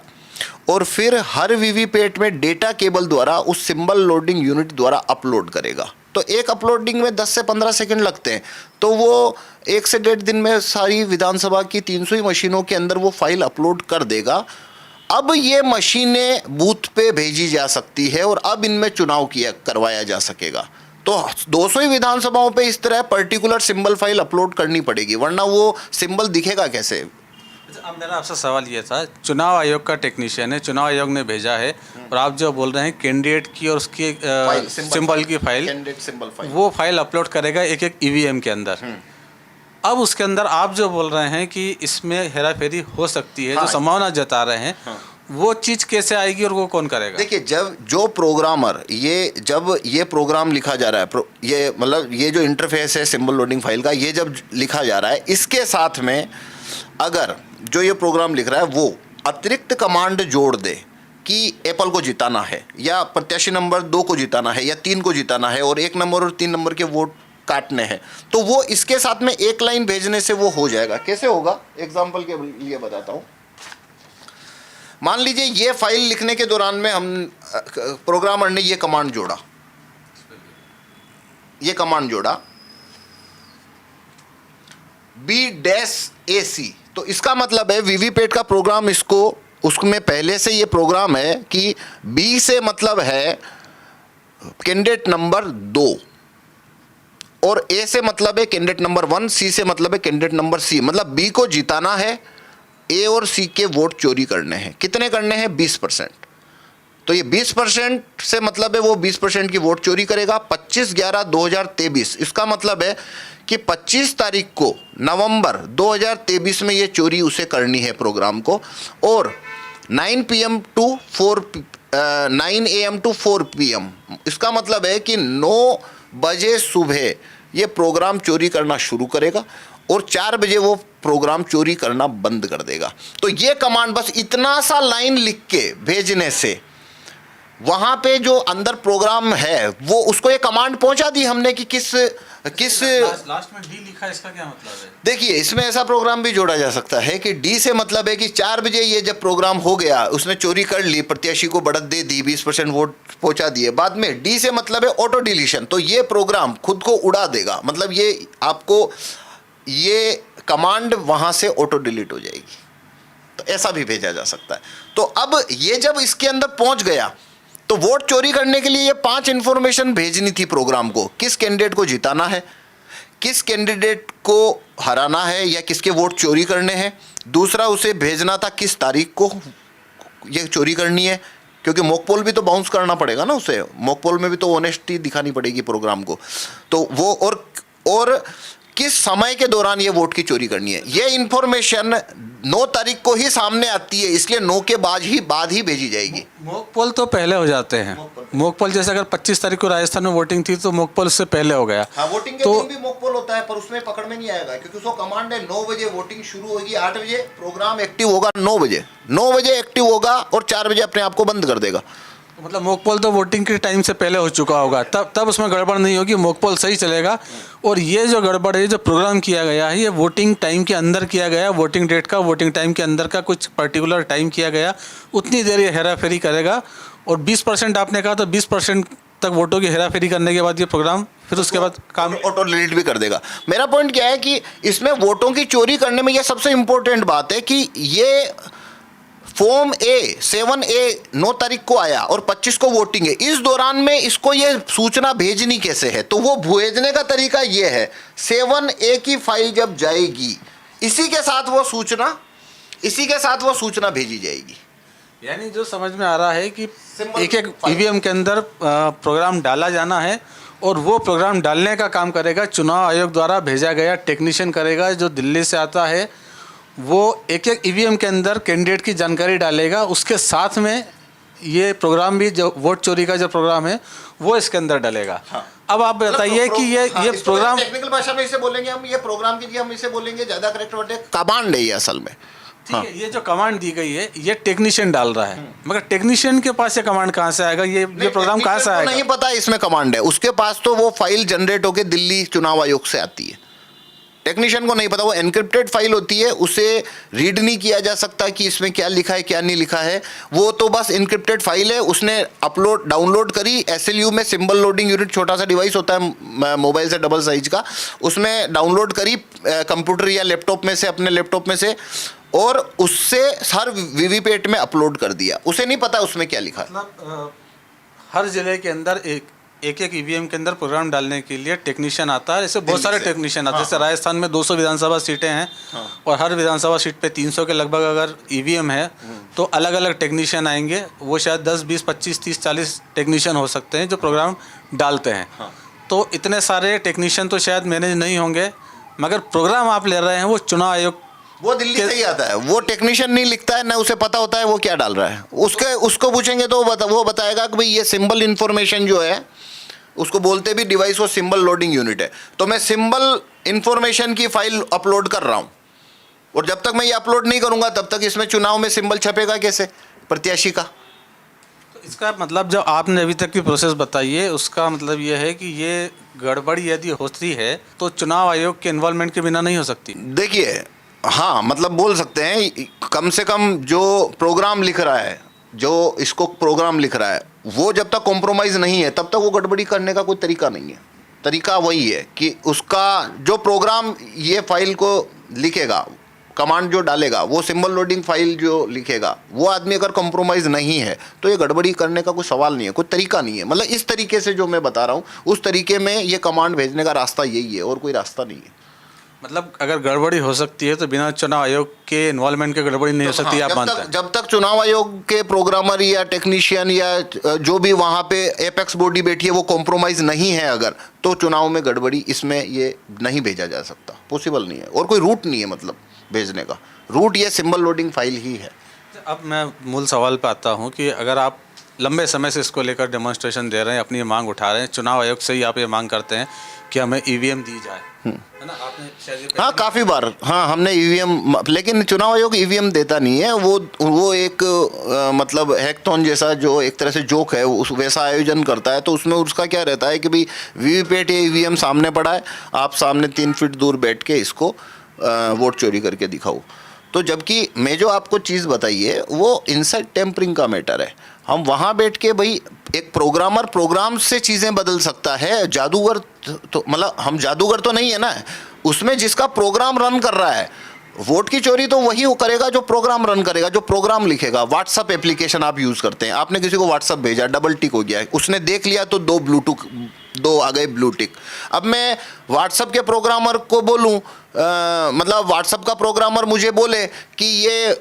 और फिर हर वीवीपैट में डेटा केबल द्वारा उस सिंबल लोडिंग यूनिट द्वारा अपलोड करेगा। तो एक अपलोडिंग में 10 से 15 सेकंड लगते हैं, तो वो 1 से 1.5 दिन में सारी विधानसभा की 300 ही मशीनों के अंदर वो फाइल अपलोड कर देगा। अब ये मशीनें बूथ पे भेजी जा सकती है और अब इनमें चुनाव करवाया जा सकेगा। तो 200 ही विधानसभाओं पे इस तरह पर्टिकुलर सिंबल फाइल अपलोड करनी पड़ेगी, वरना वो सिंबल दिखेगा कैसे। अब मेरा आपसे सवाल ये था, चुनाव आयोग का टेक्नीशियन है, चुनाव आयोग ने भेजा है और आप जो बोल रहे हैं कैंडिडेट की और उसकी सिंबल की फाइल, कैंडिडेट सिंबल फाइल, वो फाइल अपलोड करेगा एक एक ईवीएम के अंदर। अब उसके अंदर आप जो बोल रहे हैं कि इसमें हेराफेरी हो सकती है, जो संभावना जता रहे हैं, वो चीज़ कैसे आएगी और वो कौन करेगा? देखिए, जब जो प्रोग्रामर जब ये प्रोग्राम लिखा जा रहा है, ये मतलब ये जो इंटरफेस है सिंबल लोडिंग फाइल का, ये जब लिखा जा रहा है, इसके साथ में अगर जो ये प्रोग्राम लिख रहा है वो अतिरिक्त कमांड जोड़ दे कि एप्पल को जिताना है या प्रत्याशी नंबर 2 को जिताना है या 3 को जिताना है और 1 नंबर और 3 नंबर के वोट काटने हैं, तो वो इसके साथ में एक लाइन भेजने से वो हो जाएगा। कैसे होगा, एग्जाम्पल के लिए बताता हूँ। मान लीजिए ये फाइल लिखने के दौरान में हम प्रोग्रामर ने ये कमांड जोड़ा B-AC, तो इसका मतलब है वीवीपैट का प्रोग्राम उसमें पहले से ये प्रोग्राम है कि B से मतलब है कैंडिडेट नंबर 2 और A से मतलब है कैंडिडेट नंबर 1, C से मतलब है कैंडिडेट नंबर C, मतलब B को जिताना है, A और C के वोट चोरी करने हैं। कितने करने हैं? 20%। तो ये 20% से मतलब है वो 20% की वोट चोरी करेगा। 25/11/2023, इसका मतलब है कि 25 तारीख को नवंबर 2023 में ये चोरी उसे करनी है प्रोग्राम को, और 9 AM to 4 PM, इसका मतलब है कि 9 बजे सुबह ये प्रोग्राम चोरी करना शुरू करेगा और 4 बजे वो प्रोग्राम चोरी करना बंद कर देगा। तो ये कमांड, बस इतना सा लाइन लिख के भेजने से वहाँ पे जो अंदर प्रोग्राम है वो उसको ये कमांड पहुँचा दी हमने कि किस लास्ट में D लिखा है, इसका क्या मतलब है? देखिए, इसमें ऐसा प्रोग्राम भी जोड़ा जा सकता है कि D से मतलब है कि 4 बजे ये जब प्रोग्राम हो गया, उसने चोरी कर ली, प्रत्याशी को बढ़त दे दी, 20% वोट पहुंचा दिए, बाद में D से मतलब है ऑटो डिलीशन, तो ये प्रोग्राम खुद को उड़ा देगा, मतलब ये आपको ये कमांड वहाँ से ऑटो डिलीट हो जाएगी। तो ऐसा भी भेजा जा सकता है। तो अब ये जब इसके अंदर पहुँच गया तो वोट चोरी करने के लिए ये 5 इंफॉर्मेशन भेजनी थी प्रोग्राम को। किस कैंडिडेट को जिताना है, किस कैंडिडेट को हराना है या किसके वोट चोरी करने हैं, दूसरा उसे भेजना था किस तारीख को ये चोरी करनी है, क्योंकि मॉक पोल भी तो बाउंस करना पड़ेगा ना उसे, मॉक पोल में भी तो ऑनेस्टी दिखानी पड़ेगी प्रोग्राम को, तो वो और किस समय के दौरान ये वोट की चोरी करनी है। ये इंफॉर्मेशन 9 तारीख को ही सामने आती है, इसलिए 9 के बाद ही भेजी जाएगी। मॉक पोल तो पहले हो जाते हैं। मॉक पोल जैसे अगर 25 तारीख को राजस्थान में वोटिंग थी तो मॉक पोल उससे पहले हो गया। हाँ, वोटिंग के दिन भी मॉक पोल होता है, पर उसमें पकड़ में नहीं आएगा क्योंकि उसको कमांड है 9 बजे वोटिंग शुरू होगी, 8 बजे प्रोग्राम एक्टिव होगा, 9 बजे एक्टिव होगा और 4 बजे अपने आप को बंद कर देगा। मतलब मॉक पोल तो वोटिंग के टाइम से पहले हो चुका होगा, तब उसमें गड़बड़ नहीं होगी, मॉक पोल सही चलेगा। और ये जो गड़बड़ है, जो प्रोग्राम किया गया है, ये वोटिंग टाइम के अंदर किया गया, वोटिंग डेट का, वोटिंग टाइम के अंदर का कुछ पर्टिकुलर टाइम किया गया, उतनी देर ये हेरा फेरी करेगा। और 20% आपने कहा, तो 20% तक वोटों की हेरा फेरी करने के बाद ये प्रोग्राम फिर उसके बाद काम ऑटो डिलीट भी कर देगा। मेरा पॉइंट क्या है कि इसमें वोटों की चोरी करने में ये सबसे इंपॉर्टेंट बात है कि ये फॉर्म ए 7A 9 तारीख को आया और 25 को वोटिंग है। इस दौरान में इसको ये सूचना भेजनी कैसे है, तो वो भेजने का तरीका ये है, 7A की फाइल जब जाएगी इसी के साथ वो सूचना भेजी जाएगी। यानी जो समझ में आ रहा है कि एक एक ईवीएम के अंदर प्रोग्राम डाला जाना है और वो प्रोग्राम डालने का काम करेगा चुनाव आयोग द्वारा भेजा गया टेक्नीशियन करेगा, जो दिल्ली से आता है। वो एक एक ईवीएम के अंदर कैंडिडेट की जानकारी डालेगा, उसके साथ में ये प्रोग्राम भी, जो वोट चोरी का जो प्रोग्राम है वो इसके अंदर डालेगा। हाँ। अब आप बताइए कि ये प्रोग्राम टेक्निकल भाषा में इसे बोलेंगे हम, ये प्रोग्राम की जगह हम इसे बोलेंगे, ज़्यादा करेक्ट वर्ड है कमांड है ये असल में। ठीक है, ये जो कमांड दी गई है ये टेक्नीशियन डाल रहा है, मगर टेक्नीशियन के पास ये कमांड कहाँ से आएगा, ये प्रोग्राम कहाँ से आएगा नहीं पता इसमें कमांड है। उसके पास तो वो फाइल जनरेट होकर दिल्ली चुनाव आयोग से आती है, टेक्नीशियन को नहीं पता। वो एनक्रिप्टेड फाइल होती है, उसे रीड नहीं किया जा सकता कि इसमें क्या लिखा है क्या नहीं लिखा है। वो तो बस एनक्रिप्टेड फाइल है, उसने डाउनलोड करी, SLU में सिंबल लोडिंग यूनिट छोटा सा डिवाइस होता है मोबाइल से डबल साइज का, उसमें डाउनलोड करी कंप्यूटर या लैपटॉप में से, अपने लैपटॉप में से, और उससे हर वीवीपैट में अपलोड कर दिया। उसे नहीं पता उसमें क्या लिखा है। मतलब हर जिले के अंदर एक ईवीएम के अंदर प्रोग्राम डालने के लिए टेक्नीशियन आता है। ऐसे बहुत सारे टेक्नीशियन आते हैं। जैसे राजस्थान में 200 विधानसभा सीटें हैं और हर विधानसभा सीट पे 300 के लगभग अगर ईवीएम है तो अलग अलग टेक्नीशियन आएंगे। वो शायद 10, 20, 25, 30, 40 टेक्नीशियन हो सकते हैं जो प्रोग्राम डालते हैं। तो इतने सारे टेक्नीशियन तो शायद मैनेज नहीं होंगे, मगर प्रोग्राम आप ले रहे हैं वो चुनाव आयोग, वो दिल्ली से ही आता है। वो टेक्नीशियन नहीं लिखता है, ना उसे पता होता है वो क्या डाल रहा है। उसको पूछेंगे तो वो बताएगा कि भाई ये सिंबल इन्फॉर्मेशन जो है, उसको बोलते भी डिवाइस वो सिंबल लोडिंग यूनिट है, तो मैं सिंबल इन्फॉर्मेशन की फाइल अपलोड कर रहा हूँ, और जब तक मैं ये अपलोड नहीं करूँगा तब तक इसमें चुनाव में सिंबल छपेगा कैसे प्रत्याशी का। तो इसका मतलब जो आपने अभी तक की प्रोसेस बताई है उसका मतलब ये है कि ये गड़बड़ी यदि होती है तो चुनाव आयोग के इन्वॉल्वमेंट के बिना नहीं हो सकती। देखिए, हाँ, मतलब बोल सकते हैं कम से कम जो प्रोग्राम लिख रहा है, जो इसको प्रोग्राम लिख रहा है, वो जब तक कॉम्प्रोमाइज़ नहीं है तब तक वो गड़बड़ी करने का कोई तरीका नहीं है। तरीका वही है कि उसका जो प्रोग्राम ये फाइल को लिखेगा, कमांड जो डालेगा, वो सिंबल लोडिंग फाइल जो लिखेगा, वो आदमी अगर कॉम्प्रोमाइज़ नहीं है तो ये गड़बड़ी करने का कोई सवाल नहीं है, कोई तरीका नहीं है। मतलब इस तरीके से जो मैं बता रहा हूँ उस तरीके में ये कमांड भेजने का रास्ता यही है, और कोई रास्ता नहीं है। मतलब अगर गड़बड़ी हो सकती है तो बिना चुनाव आयोग के इन्वॉल्वमेंट के गड़बड़ी नहीं हो सकती, आप मानते हैं? जब तक चुनाव आयोग के प्रोग्रामर या टेक्नीशियन या जो भी वहाँ पे एपेक्स बॉडी बैठी है वो कॉम्प्रोमाइज़ नहीं है अगर, तो चुनाव में गड़बड़ी इसमें ये नहीं भेजा जा सकता, पॉसिबल नहीं है। और कोई रूट नहीं है, मतलब भेजने का रूट ये सिंबल लोडिंग फाइल ही है। अब मैं मूल सवाल पे आता हूँ कि अगर आप लंबे समय से इसको लेकर डेमोन्स्ट्रेशन दे रहे हैं, अपनी मांग उठा रहे हैं, चुनाव आयोग से ही आप ये मांग करते हैं कि हमें ईवीएम दी जाए, है ना? आपने शायद हाँ, काफ़ी बार, हाँ, हमने ईवीएम, लेकिन चुनाव आयोग ईवीएम देता नहीं है। वो एक मतलब हैकथॉन जैसा जो एक तरह से जोक है, उस वैसा आयोजन करता है। तो उसमें उसका क्या रहता है कि भाई वीवीपैट या ईवीएम सामने पड़ा है, आप सामने 3 फीट दूर बैठ के इसको वोट चोरी करके दिखाओ। तो जबकि मैं जो आपको चीज़ बताई है वो इनसाइड टेम्परिंग का मैटर है। हम वहाँ बैठ के भाई, एक प्रोग्रामर प्रोग्राम से चीज़ें बदल सकता है, जादूगर तो मतलब हम जादूगर तो नहीं है ना, उसमें जिसका प्रोग्राम रन कर रहा है। वोट की चोरी तो वही करेगा जो प्रोग्राम रन करेगा, जो प्रोग्राम लिखेगा। व्हाट्सअप एप्लीकेशन आप यूज़ करते हैं, आपने किसी को व्हाट्सअप भेजा, डबल टिक हो गया, उसने देख लिया तो 2 आ गए ब्लू टिक। अब मैं व्हाट्सअप के प्रोग्रामर को बोलूं, मतलब व्हाट्सअप का प्रोग्रामर मुझे बोले कि ये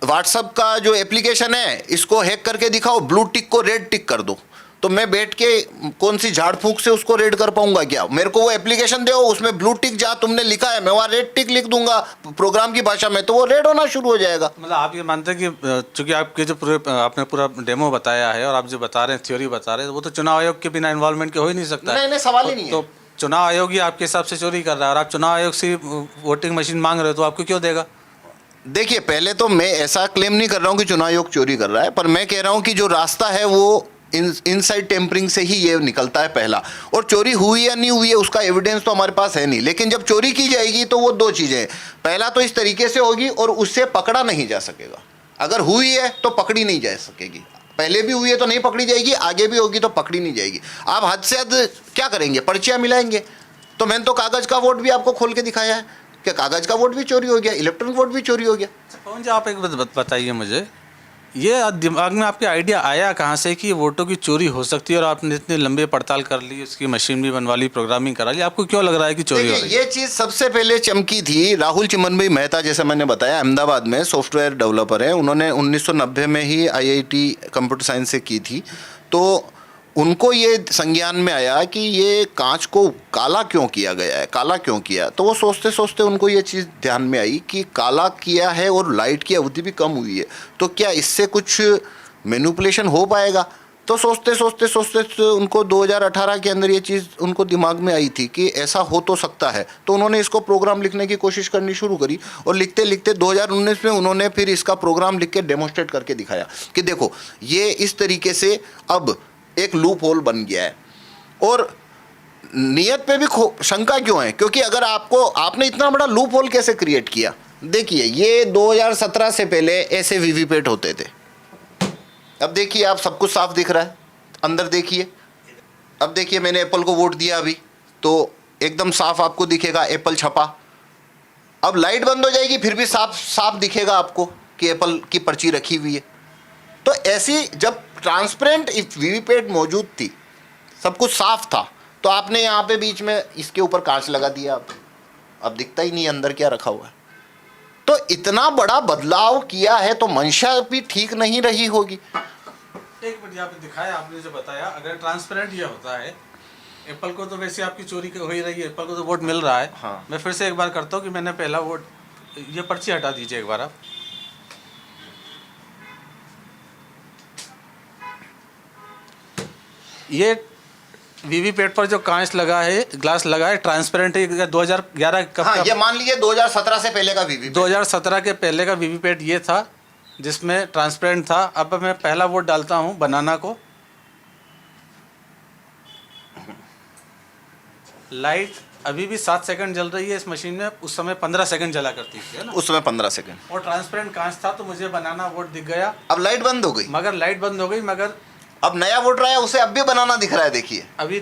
व्हाट्सअप का जो एप्लीकेशन है इसको हैक करके दिखाओ, ब्लू टिक को रेड टिक कर दो, तो मैं बैठ के कौन सी झाड़ फूंक से उसको रेड कर पाऊंगा क्या? मेरे को वो एप्लीकेशन दो, उसमें ब्लू टिक जहाँ तुमने लिखा है मैं वहाँ रेड टिक लिख दूंगा प्रोग्राम की भाषा में, तो वो रेड होना शुरू हो जाएगा। मतलब आप ये मानते हैं कि चूंकि आपके जो आपने पूरा डेमो बताया है और आप जो बता रहे हैं, थ्योरी बता रहे हैं, वो तो चुनाव आयोग के बिना इन्वॉल्वमेंट के हो ही नहीं सकता। नहीं, सवाल ही नहीं है। तो चुनाव आयोग ही आपके हिसाब से चोरी कर रहा है और आप चुनाव आयोग से वोटिंग मशीन मांग रहे हो, तो आपको क्यों देगा? देखिए, पहले तो मैं ऐसा क्लेम नहीं कर रहा हूँ कि चुनाव आयोग चोरी कर रहा है, पर मैं कह रहा हूँ कि जो रास्ता है वो इनसाइड टेम्परिंग से ही ये निकलता है पहला। और चोरी हुई या नहीं हुई है उसका एविडेंस तो हमारे पास है नहीं, लेकिन जब चोरी की जाएगी तो वो 2 चीज़ें, पहला तो इस तरीके से होगी और उससे पकड़ा नहीं जा सकेगा। अगर हुई है तो पकड़ी नहीं जा सकेगी, पहले भी हुई है तो नहीं पकड़ी जाएगी, आगे भी होगी तो पकड़ी नहीं जाएगी। आप हद से हद क्या करेंगे, पर्चियाँ मिलाएंगे। तो मैंने तो कागज़ का वोट भी आपको खोल के दिखाया है कि कागज़ का वोट भी चोरी हो गया, इलेक्ट्रॉनिक वोट भी चोरी हो गया। पवन जी, आप एक बात बताइए मुझे, ये दिमाग में आपके आइडिया आया कहाँ से कि ये वोटों की चोरी हो सकती है, और आपने इतने लंबे पड़ताल कर ली, उसकी मशीन भी बनवा ली, प्रोग्रामिंग करा ली, आपको क्यों लग रहा है कि चोरी हो रही है? ये चीज़ सबसे पहले चमकी थी राहुल चिमन भाई मेहता, जैसे मैंने बताया, अहमदाबाद में सॉफ्टवेयर डेवलपर है। उन्होंने 1990 में ही IIT कंप्यूटर साइंस से की थी। तो उनको ये संज्ञान में आया कि ये कांच को काला क्यों किया गया है, काला क्यों किया। तो वो सोचते सोचते उनको ये चीज़ ध्यान में आई कि काला किया है और लाइट की अवधि भी कम हुई है, तो क्या इससे कुछ मैनिपुलेशन हो पाएगा। तो सोचते सोचते सोचते उनको 2018 के अंदर ये चीज़ उनको दिमाग में आई थी कि ऐसा हो तो सकता है। तो उन्होंने इसको प्रोग्राम लिखने की कोशिश करनी शुरू करी, और लिखते लिखते 2019 में उन्होंने फिर इसका प्रोग्राम लिख के डेमोन्स्ट्रेट करके दिखाया कि देखो ये इस तरीके से अब एक लूप होल बन गया है। और नियत पे भी शंका क्यों है, क्योंकि अगर आपने इतना बड़ा लूप होल कैसे क्रिएट किया। देखिए ये 2017 से पहले ऐसे वीवीपैट होते थे। अब देखिए आप सब कुछ साफ दिख रहा है, अंदर देखिए। अब देखिए मैंने एप्पल को वोट दिया अभी, तो एकदम साफ आपको दिखेगा एप्पल छपा। अब लाइट बंद हो जाएगी फिर भी साफ साफ दिखेगा आपको कि एप्पल की पर्ची रखी हुई है। तो ऐसी जब ट्रांसपेरेंट वीवीपैट मौजूद थी, सब कुछ साफ था, तो आपने यहाँ पे बीच में इसके ऊपर कांच लगा दिया। अब दिखता ही नहीं अंदर क्या रखा हुआ है। तो इतना बड़ा बदलाव किया है तो मंशा भी ठीक नहीं रही होगी। एक मिनट, यहाँ पे दिखाया आपने जो बताया, अगर ट्रांसपेरेंट ये होता है, एप्पल को तो वैसे आपकी चोरी हो ही रही है, एप्पल को तो वोट मिल रहा है। हाँ। मैं फिर से एक बार करता हूँ कि मैंने पहला वोट, ये पर्ची हटा दीजिए एक बार आप। ये वीवीपैट पर जो कांच लगा है, ग्लास लगा है, ट्रांसपेरेंट है। 2011 कब हाँ, का? ये मान लीजिए 2017 से पहले का वीवीपैट। 2017 के पहले का वीवीपैट ये था जिसमें ट्रांसपेरेंट था। अब मैं पहला वोट डालता हूँ बनाना को। लाइट अभी भी 7 सेकंड जल रही है इस मशीन में, उस समय 15 सेकंड जला करती थी, है ना? उस समय 15 सेकंड। और ट्रांसपेरेंट कांच था, तो मुझे बनाना वोट दिख गया। अब लाइट बंद हो गई, मगर लाइट बंद हो गई, मगर अब नया वोटर आया, उसे अब भी बनाना दिख रहा है। देखिए अभी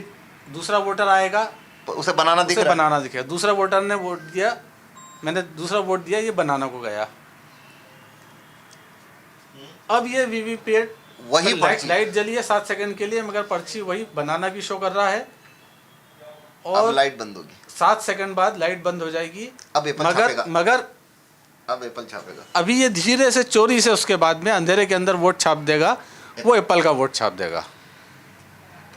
दूसरा वोटर आएगा, उसे बनाना दिख उसे रहा है। बनाना दिखेगा। दूसरा वोटर ने वोट दिया, मैंने दूसरा वोट दिया, ये बनाना को गया। अब ये वीवीपैट वही लाइट जली है 7 सेकंड के लिए, मगर पर्ची वही बनाना की शो कर रहा है। अब और लाइट बंद होगी, 7 सेकंड बाद लाइट बंद हो जाएगी। अब एप्पल छापेगा। मगर अब एप्पल छापेगा। अभी ये धीरे से चोरी से उसके बाद में अंधेरे के अंदर वोट छाप देगा, वो एप्पल का वोट छाप देगा।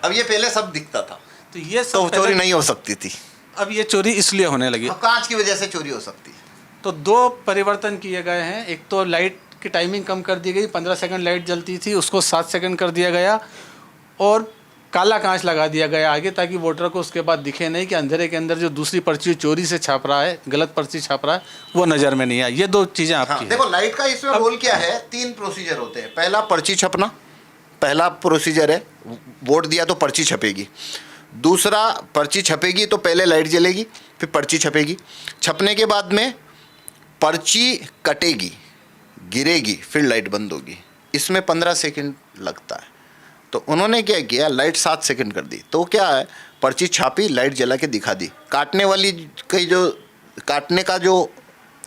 अब ये पहले सब दिखता था, तो ये सब तो चोरी नहीं हो सकती थी। अब ये चोरी इसलिए होने लगी। अब कांच की वजह से चोरी हो सकती है। तो 2 परिवर्तन किए गए हैं। एक तो लाइट की टाइमिंग कम कर दी गई, 15 सेकंड लाइट जलती थी, उसको 7 सेकंड कर दिया गया, और काला कांच लगा दिया गया आगे, ताकि वोटर को उसके बाद दिखे नहीं कि अंधेरे के अंदर जो दूसरी पर्ची चोरी से छाप रहा है, गलत पर्ची छाप रहा है, वो नज़र में नहीं आए। ये 2 चीज़ें आपकी हैं। देखो लाइट का इसमें रोल क्या है, 3 प्रोसीजर होते हैं। पहला पर्ची छपना, पहला प्रोसीजर है, वोट दिया तो पर्ची छपेगी। दूसरा, पर्ची छपेगी तो पहले लाइट जलेगी, फिर पर्ची छपेगी। छपने के बाद में पर्ची कटेगी, गिरेगी, फिर लाइट बंद होगी। इसमें 15 सेकंड लगता है। तो उन्होंने क्या किया, लाइट 7 सेकंड कर दी। तो क्या है, पर्ची छापी, लाइट जला के दिखा दी। काटने का जो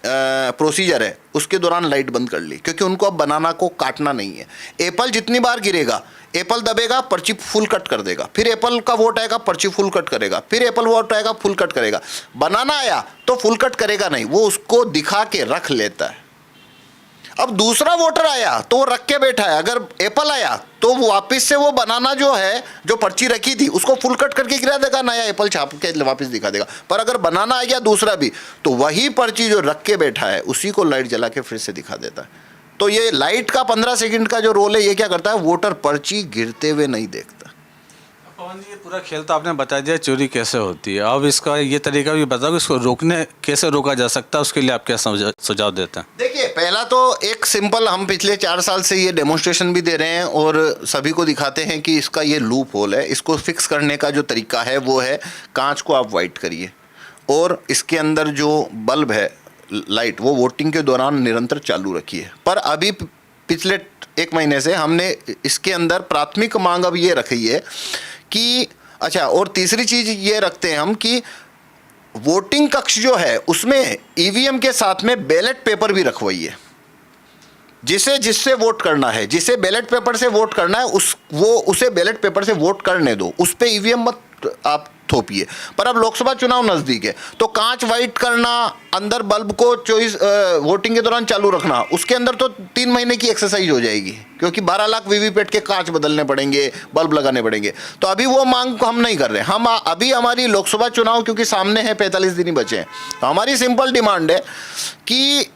प्रोसीजर है उसके दौरान लाइट बंद कर ली, क्योंकि उनको अब बनाना को काटना नहीं है। एप्पल जितनी बार गिरेगा, एप्पल दबेगा, पर्ची फुल कट कर देगा, फिर एप्पल का वोट आएगा, पर्ची फुल कट करेगा, फिर एप्पल वोट आएगा, फुल कट करेगा। बनाना आया तो फुल कट करेगा नहीं, वो उसको दिखा के रख लेता है। अब दूसरा वोटर आया तो वो रख के बैठा है। अगर एप्पल आया तो वापस से वो बनाना जो है, जो पर्ची रखी थी, उसको फुल कट करके गिरा देगा, नया एप्पल छाप के वापस दिखा देगा। पर अगर बनाना आ गया दूसरा भी, तो वही पर्ची जो रख के बैठा है उसी को लाइट जला के फिर से दिखा देता है। तो ये लाइट का 15 सेकंड का जो रोल है, ये क्या करता है, वोटर पर्ची गिरते हुए नहीं देखता। पवन जी, ये पूरा खेल तो आपने बता दिया चोरी कैसे होती है। अब इसका ये तरीका भी बताओ कि इसको कैसे रोका जा सकता है, उसके लिए आप क्या सुझाव देते हैं? देखिए, पहला तो एक सिंपल, हम पिछले 4 साल से ये डेमोन्स्ट्रेशन भी दे रहे हैं और सभी को दिखाते हैं कि इसका ये लूप होल है। इसको फिक्स करने का जो तरीका है वो है, कांच को आप वाइट करिए और इसके अंदर जो बल्ब है लाइट, वो वोटिंग के दौरान निरंतर चालू रखिए। पर अभी पिछले 1 महीने से हमने इसके अंदर प्राथमिक मांग अब ये रखी है कि अच्छा, और तीसरी चीज ये रखते हैं हम कि वोटिंग कक्ष जो है उसमें ईवीएम के साथ में बैलेट पेपर भी रखवाइए। जिससे वोट करना है, जिसे बैलेट पेपर से वोट करना है, उसे बैलेट पेपर से वोट करने दो, उस पे ईवीएम मत आप थोपिए। पर अब लोकसभा चुनाव नजदीक है तो कांच वाइट करना, अंदर बल्ब को वोटिंग के दौरान चालू रखना, उसके अंदर तो 3 महीने की एक्सरसाइज हो जाएगी, क्योंकि 12 लाख वीवीपैट के कांच बदलने पड़ेंगे, बल्ब लगाने पड़ेंगे। तो अभी वो मांग को हम नहीं कर रहे। हम अभी हमारी लोकसभा चुनाव क्योंकि सामने है, 45 दिन ही बचे हैं, तो हमारी सिंपल डिमांड है कि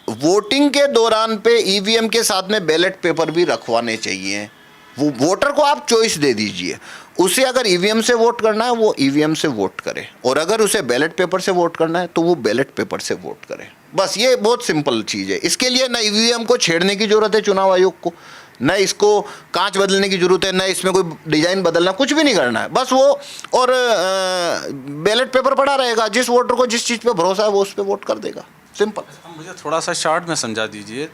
वोटिंग के दौरान पे ईवीएम के साथ में बैलेट पेपर भी रखवाने चाहिए। वो वोटर को आप चॉइस दे दीजिए, उसे अगर ईवीएम से वोट करना है वो ईवीएम से वोट करे, और अगर उसे बैलेट पेपर से वोट करना है तो वो बैलेट पेपर से वोट करे। बस ये बहुत सिंपल चीज़ है। इसके लिए ना ईवीएम को छेड़ने की जरूरत है चुनाव आयोग को, न इसको कांच बदलने की जरूरत है, न इसमें कोई डिजाइन बदलना, कुछ भी नहीं करना है। बस वो और बैलेट पेपर पड़ा रहेगा, जिस वोटर को जिस चीज़ पे भरोसा है वो उस पर वोट कर देगा। सिंपल। मुझे थोड़ा सा शॉर्ट में समझा दीजिए।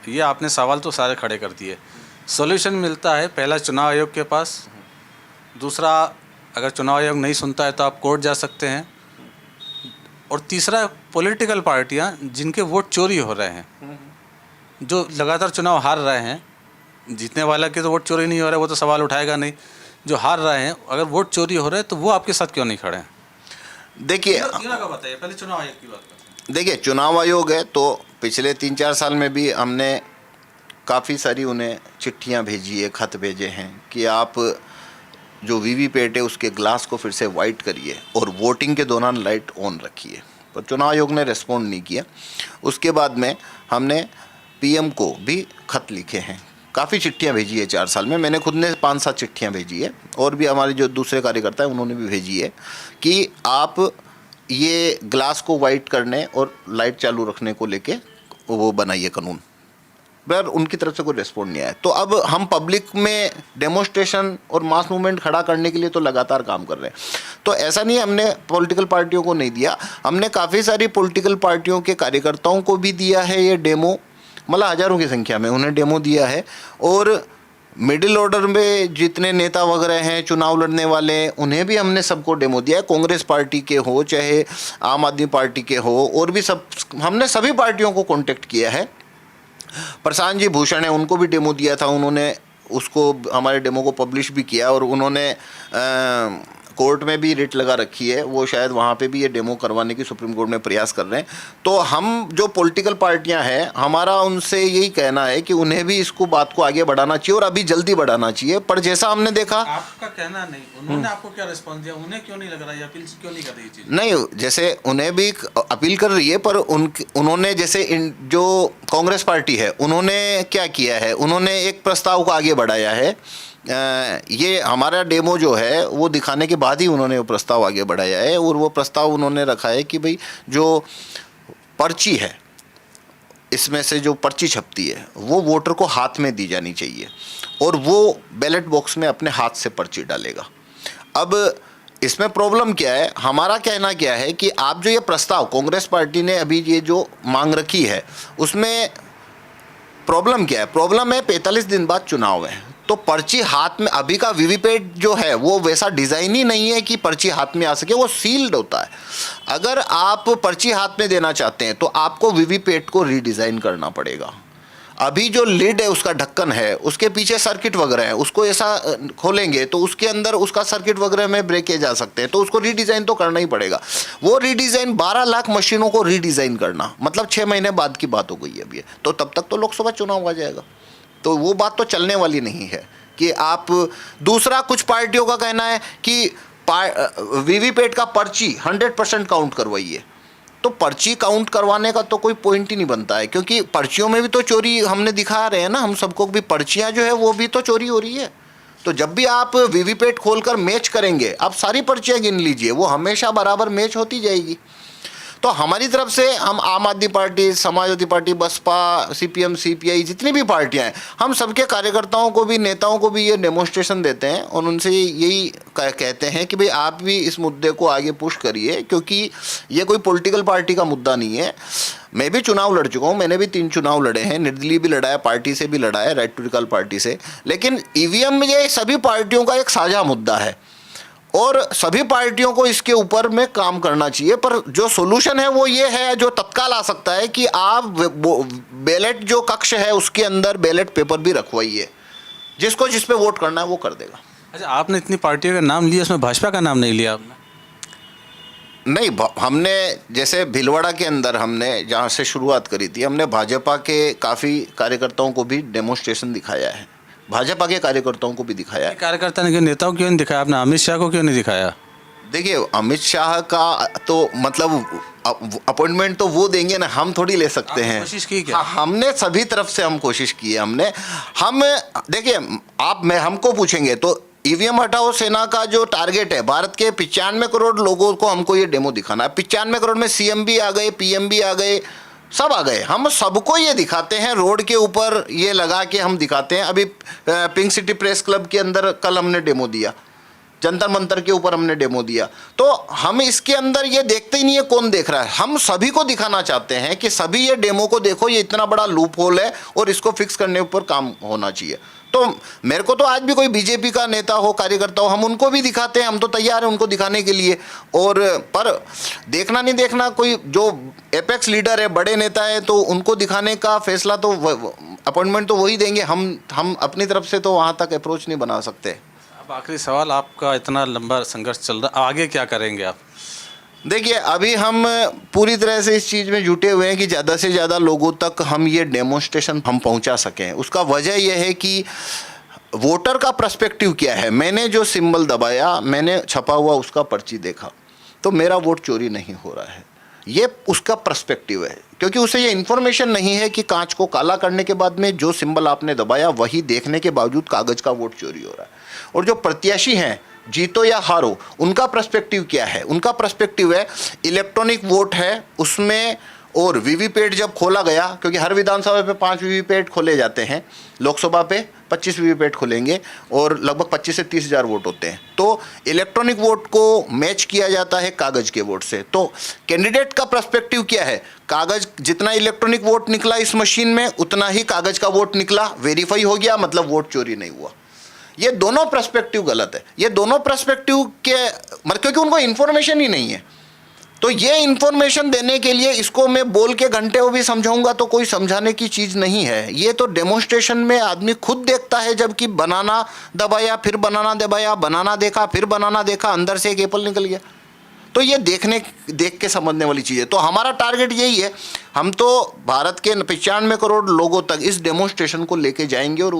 ये आपने सवाल तो सारे खड़े कर दिए। सॉल्यूशन मिलता है पहला चुनाव आयोग के पास, दूसरा अगर चुनाव आयोग नहीं सुनता है तो आप कोर्ट जा सकते हैं, और तीसरा पॉलिटिकल पार्टियां जिनके वोट चोरी हो रहे हैं, जो लगातार चुनाव हार रहे हैं, जीतने वाला के तो वोट चोरी नहीं हो रहा है, वो तो सवाल उठाएगा नहीं, जो हार रहे हैं अगर वोट चोरी हो रहे हैं तो वो आपके साथ क्यों नहीं खड़े हैं? देखिए, बताइए, पहले चुनाव आयोग की बात करते हैं। देखिए, चुनाव आयोग है तो पिछले 3-4 साल में भी हमने काफ़ी सारी उन्हें चिट्ठियां भेजी है, खत भेजे हैं कि आप जो वीवीपैट है उसके ग्लास को फिर से वाइट करिए और वोटिंग के दौरान लाइट ऑन रखिए, पर चुनाव आयोग ने रिस्पॉन्ड नहीं किया। उसके बाद में हमने पीएम को भी खत लिखे हैं, काफ़ी चिट्ठियां भेजी है 4 साल में। मैंने खुद ने 5-7 चिट्ठियां भेजी है, और भी हमारे जो दूसरे कार्यकर्ता हैं उन्होंने भी भेजी है कि आप ये ग्लास को वाइट करने और लाइट चालू रखने को लेके वो बनाइए कानून, पर उनकी तरफ से कोई रिस्पॉन्ड नहीं आया। तो अब हम पब्लिक में डेमोन्स्ट्रेशन और मास मूवमेंट खड़ा करने के लिए तो लगातार काम कर रहे हैं। तो ऐसा नहीं हमने पॉलिटिकल पार्टियों को नहीं दिया, हमने काफ़ी सारी पॉलिटिकल पार्टियों के कार्यकर्ताओं को भी दिया है ये डेमो, मतलब हज़ारों की संख्या में उन्हें डेमो दिया है। और मिडिल ऑर्डर में जितने नेता वगैरह हैं चुनाव लड़ने वाले, उन्हें भी हमने सबको डेमो दिया है, कांग्रेस पार्टी के हो चाहे आम आदमी पार्टी के हो, और भी सब, हमने सभी पार्टियों को कांटेक्ट किया है। प्रशांत जी भूषण है, उनको भी डेमो दिया था, उन्होंने उसको हमारे डेमो को पब्लिश भी किया, और उन्होंने कोर्ट में भी रिट लगा रखी है, वो शायद वहाँ पे भी ये डेमो करवाने की सुप्रीम कोर्ट में प्रयास कर रहे हैं। तो हम जो पॉलिटिकल पार्टियां हैं, हमारा उनसे यही कहना है कि उन्हें भी इसको बात को आगे बढ़ाना चाहिए और अभी जल्दी बढ़ाना चाहिए। पर जैसा हमने देखा, आपका कहना नहीं, उन्होंने आपको क्या रिस्पॉन्स दिया? उन्हें क्यों नहीं लग रहा है, अपील क्यों नहीं कर रही चीज़? नहीं, जैसे उन्हें भी अपील कर रही है, पर उन्होंने जैसे जो कांग्रेस पार्टी है उन्होंने क्या किया है, उन्होंने एक प्रस्ताव को आगे बढ़ाया है। ये हमारा डेमो जो है वो दिखाने के बाद ही उन्होंने वो प्रस्ताव आगे बढ़ाया है, और वो प्रस्ताव उन्होंने रखा है कि भाई जो पर्ची है, इसमें से जो पर्ची छपती है वो वोटर को हाथ में दी जानी चाहिए, और वो बैलेट बॉक्स में अपने हाथ से पर्ची डालेगा। अब इसमें प्रॉब्लम क्या है, हमारा कहना क्या है कि आप जो ये प्रस्ताव कांग्रेस पार्टी ने अभी ये जो मांग रखी है, उसमें प्रॉब्लम क्या है? प्रॉब्लम है 45 दिन बाद चुनाव है, तो पर्ची हाथ में, अभी का वीवीपैट जो है वो वैसा डिज़ाइन ही नहीं है कि पर्ची हाथ में आ सके, वो सील्ड होता है। अगर आप पर्ची हाथ में देना चाहते हैं तो आपको वीवीपैट को रीडिज़ाइन करना पड़ेगा। अभी जो लिड है, उसका ढक्कन है, उसके पीछे सर्किट वगैरह है, उसको ऐसा खोलेंगे तो उसके अंदर उसका सर्किट वगैरह में ब्रेक किए जा सकते हैं, तो उसको रीडिज़ाइन तो करना ही पड़ेगा। वो रीडिज़ाइन 12 लाख मशीनों को रीडिज़ाइन करना, मतलब 6 महीने बाद की बात हो गई है अभी, तो तब तक तो लोकसभा चुनाव आ जाएगा, तो वो बात तो चलने वाली नहीं है कि आप। दूसरा, कुछ पार्टियों का कहना है कि वीवीपैट का पर्ची 100% काउंट करवाइए, तो पर्ची काउंट करवाने का तो कोई पॉइंट ही नहीं बनता है, क्योंकि पर्चियों में भी तो चोरी हमने दिखा रहे हैं ना, हम सबको भी पर्चियां जो है वो भी तो चोरी हो रही है। तो जब भी आप वीवीपैट खोलकर मैच करेंगे, आप सारी पर्चियां गिन लीजिए, वो हमेशा बराबर मैच होती जाएगी। तो हमारी तरफ से हम Aam Aadmi party, Samajwadi party, Baspa, CPM, CPI, जितनी भी पार्टियां हैं, हम सबके कार्यकर्ताओं को भी, नेताओं को भी ये डेमोन्स्ट्रेशन देते हैं और उनसे यही कहते हैं कि भाई आप भी इस मुद्दे को आगे पुश करिए, क्योंकि ये कोई पॉलिटिकल पार्टी का मुद्दा नहीं है। मैं भी चुनाव लड़ चुका हूँ, मैंने भी 3 चुनाव लड़े हैं, निर्दलीय भी लड़ा है, पार्टी से भी लड़ा है, राइट टू रिकॉल पार्टी से। लेकिन EVM में ये सभी पार्टियों का एक साझा मुद्दा है और सभी पार्टियों को इसके ऊपर में काम करना चाहिए। पर जो सोल्यूशन है वो ये है, जो तत्काल आ सकता है, कि आप बैलेट जो कक्ष है उसके अंदर बैलेट पेपर भी रखवाइए, जिसको जिस पे वोट करना है वो कर देगा। अच्छा, आपने इतनी पार्टियों का नाम लिया, उसमें भाजपा का नाम नहीं लिया आपने? नहीं, हमने जैसे भीलवाड़ा के अंदर हमने जहाँ से शुरुआत करी थी, हमने भाजपा के काफ़ी कार्यकर्ताओं को भी डेमोन्स्ट्रेशन दिखाया है, भाजपा के कार्यकर्ताओं को भी दिखाया है। कार्यकर्ता ने क्यों, नेताओं को क्यों नहीं दिखाया आपने? अमित शाह को क्यों नहीं दिखाया? देखिए, अमित शाह का तो मतलब अपॉइंटमेंट तो वो देंगे ना, हम थोड़ी ले सकते हैं। कोशिश की क्या? हमने सभी तरफ से हम कोशिश की है। हम देखिए, हमको पूछेंगे तो EVM हटाओ सेना का जो टारगेट है, भारत के 95 करोड़ लोगों को हमको ये डेमो दिखाना है। 95 करोड़ में CM भी आ गए, PM भी आ गए, सब आ गए। हम सबको ये दिखाते हैं, रोड के ऊपर ये लगा के हम दिखाते हैं। अभी पिंक सिटी प्रेस क्लब के अंदर कल हमने डेमो दिया, जंतर मंतर के ऊपर हमने डेमो दिया। तो हम इसके अंदर ये देखते ही नहीं है कौन देख रहा है, हम सभी को दिखाना चाहते हैं कि सभी ये डेमो को देखो, ये इतना बड़ा लूप होल है और इसको फिक्स करने ऊपर काम होना चाहिए। तो मेरे को तो आज भी कोई बीजेपी का नेता हो, कार्यकर्ता हो, हम उनको भी दिखाते हैं, हम तो तैयार हैं उनको दिखाने के लिए। और पर देखना नहीं देखना, कोई जो एपेक्स लीडर है, बड़े नेता है, तो उनको दिखाने का फैसला तो अपॉइंटमेंट तो वही देंगे। हम अपनी तरफ से तो वहाँ तक अप्रोच नहीं बना सकते। अब आखिरी सवाल, आपका इतना लंबा संघर्ष चल रहा, आगे क्या करेंगे आप? देखिए, अभी हम पूरी तरह से इस चीज़ में जुटे हुए हैं कि ज़्यादा से ज़्यादा लोगों तक हम ये डेमोन्स्ट्रेशन हम पहुंचा सकें। उसका वजह यह है कि वोटर का पर्सपेक्टिव क्या है। मैंने जो सिंबल दबाया, मैंने छपा हुआ उसका पर्ची देखा, तो मेरा वोट चोरी नहीं हो रहा है, ये उसका पर्सपेक्टिव है। क्योंकि उसे ये इन्फॉर्मेशन नहीं है कि कांच को काला करने के बाद में जो सिंबल आपने दबाया वही देखने के बावजूद कागज़ का वोट चोरी हो रहा है। और जो प्रत्याशी हैं, जीतो या हारो, उनका पर्सपेक्टिव क्या है? उनका पर्सपेक्टिव है इलेक्ट्रॉनिक वोट है उसमें, और वीवीपैट जब खोला गया, क्योंकि हर विधानसभा पे 5 वीवीपैट खोले जाते हैं, लोकसभा पे 25 वीवीपैट खोलेंगे और लगभग 25 से 30 हज़ार वोट होते हैं। तो इलेक्ट्रॉनिक वोट को मैच किया जाता है कागज़ के वोट से। तो कैंडिडेट का पर्सपेक्टिव क्या है? कागज़, जितना इलेक्ट्रॉनिक वोट निकला इस मशीन में, उतना ही कागज़ का वोट निकला, वेरीफाई हो गया, मतलब वोट चोरी नहीं हुआ। ये दोनों पर्सपेक्टिव गलत है। ये दोनों पर्सपेक्टिव के क्योंकि उनको इन्फॉर्मेशन ही नहीं है। तो ये इन्फॉर्मेशन देने के लिए इसको मैं बोल के घंटे वो भी समझाऊंगा तो कोई समझाने की चीज़ नहीं है। ये तो डेमोन्स्ट्रेशन में आदमी खुद देखता है, जबकि बनाना दबाया, फिर बनाना दबाया, बनाना देखा, फिर बनाना देखा, अंदर से एक एप्पल निकल गया। तो ये देख के समझने वाली चीज़ है। तो हमारा टारगेट यही है, हम तो भारत के 95 करोड़ लोगों तक इस डेमोन्स्ट्रेशन को लेके जाएंगे और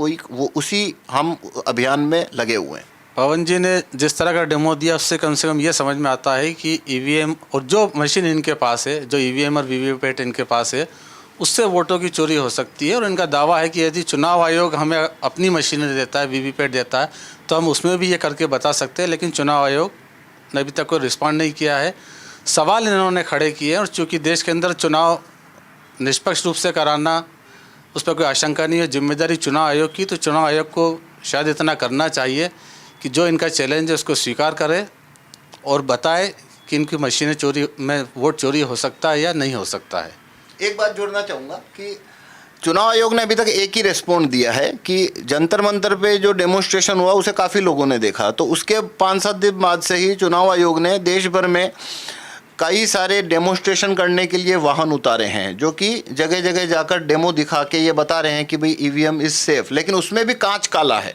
उसी हम अभियान में लगे हुए हैं। पवन जी ने जिस तरह का डेमो दिया, उससे कम से कम ये समझ में आता है कि EVM और जो मशीन इनके पास है, जो EVM और वीवीपैट इनके पास है, उससे वोटों की चोरी हो सकती है। और इनका दावा है कि यदि चुनाव आयोग हमें अपनी मशीनरी देता है, वीवीपैट देता है, तो हम उसमें भी ये करके बता सकते हैं। लेकिन चुनाव आयोग ने अभी तक कोई रिस्पॉन्ड नहीं किया है। सवाल इन्होंने खड़े किए हैं, और चूँकि देश के अंदर चुनाव निष्पक्ष रूप से कराना, उस पर कोई आशंका नहीं है, जिम्मेदारी चुनाव आयोग की, तो चुनाव आयोग को शायद इतना करना चाहिए कि जो इनका चैलेंज है उसको स्वीकार करे और बताए कि इनकी मशीनें चोरी में वोट चोरी हो सकता है या नहीं हो सकता है। एक बात जोड़ना चाहूँगा कि चुनाव आयोग ने अभी तक एक ही रिस्पॉन्ड दिया है कि जंतर मंतर पे जो डेमोन्स्ट्रेशन हुआ उसे काफ़ी लोगों ने देखा। तो उसके 5-7 दिन बाद से ही चुनाव आयोग ने देश भर में कई सारे डेमोन्स्ट्रेशन करने के लिए वाहन उतारे हैं, जो कि जगह जगह जाकर डेमो दिखा के ये बता रहे हैं कि भाई EVM इज़ सेफ। लेकिन उसमें भी कांच काला है,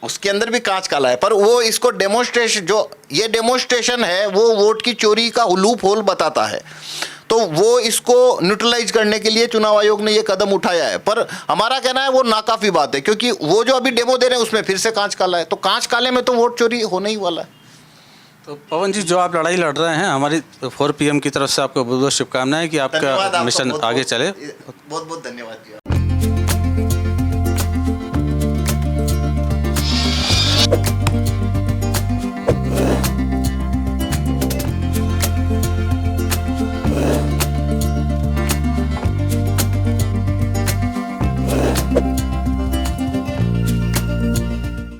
उसके अंदर भी कांच काला है। पर वो इसको डेमोन्स्ट्रेशन, जो ये डेमोन्स्ट्रेशन है, वो वोट की चोरी का लूप होल बताता है। तो वो इसको न्यूट्रलाइज करने के लिए चुनाव आयोग ने ये कदम उठाया है। पर हमारा कहना है वो नाकाफी बात है, क्योंकि वो जो अभी डेमो दे रहे हैं उसमें फिर से कांच काला है। तो कांच काले में तो वोट चोरी होने ही वाला है। तो पवन जी, जो आप लड़ाई लड़ रहे हैं, हमारी 4PM की तरफ से आपको बहुत बहुत शुभकामनाएं कि आपका मिशन आगे चले। बहुत बहुत धन्यवाद जी।